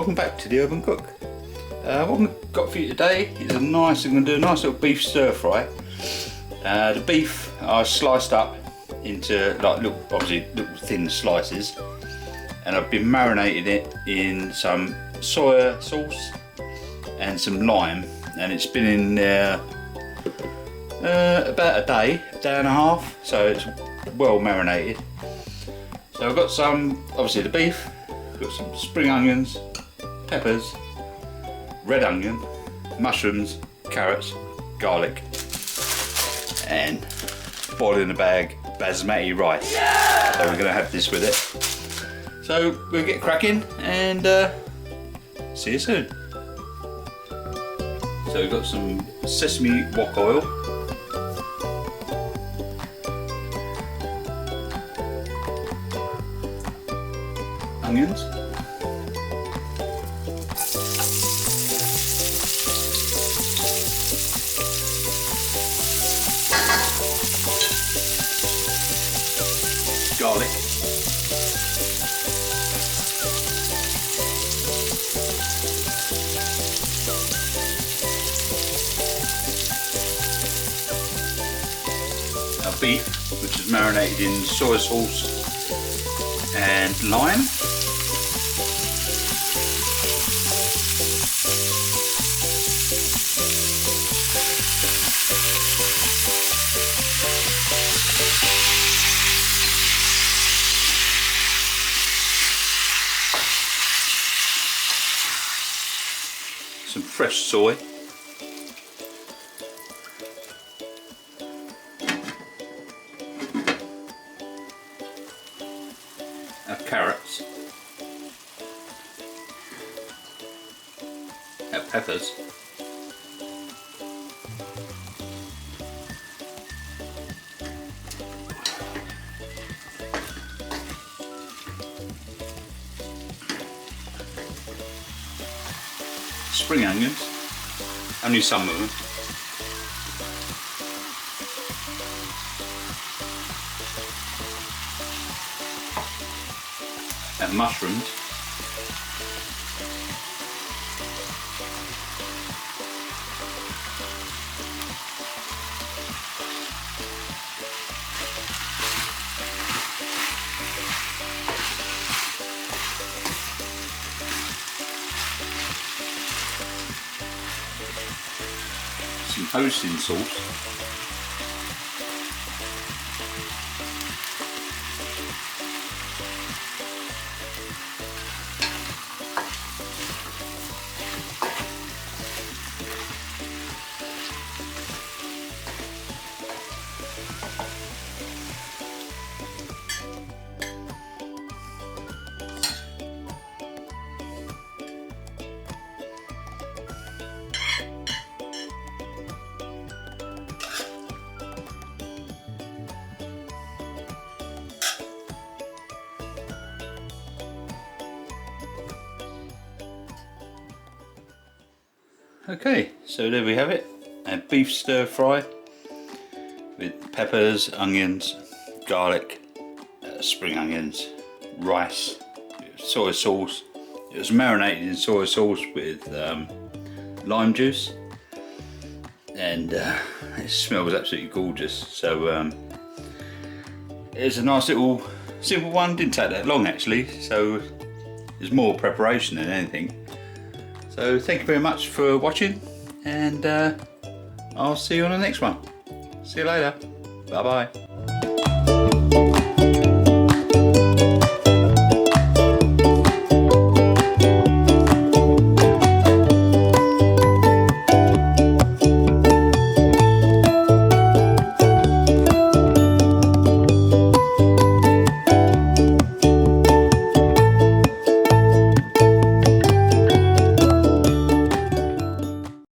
welcome back to the Urban Cook. What I've got for you today is I'm going to do a nice little beef stir fry. The beef I sliced up into like obviously little thin slices, and I've been marinating it in some soya sauce and some lime, and it's been in there about a day and a half, so it's well marinated. So I've got some, obviously the beef, got some spring onions, peppers, red onion, mushrooms, carrots, garlic, and boiling in a bag Basmati rice. Yeah! So we're going to have this with it. So we'll get cracking and see you soon. So we've got some sesame wok oil, onions, garlic, our beef, which is marinated in soy sauce and lime, some fresh soy, our carrots, our peppers, spring onions, only some of them, and mushrooms, some Hoisin sauce, Okay, so there we have it, a beef stir fry with peppers, onions, garlic, spring onions, rice, soy sauce. It was marinated in soy sauce with lime juice, and it smells absolutely gorgeous. So it's a nice little simple one, didn't take that long actually, so there's more preparation than anything. So thank you very much for watching, and I'll see you on the next one. See you later. Bye bye.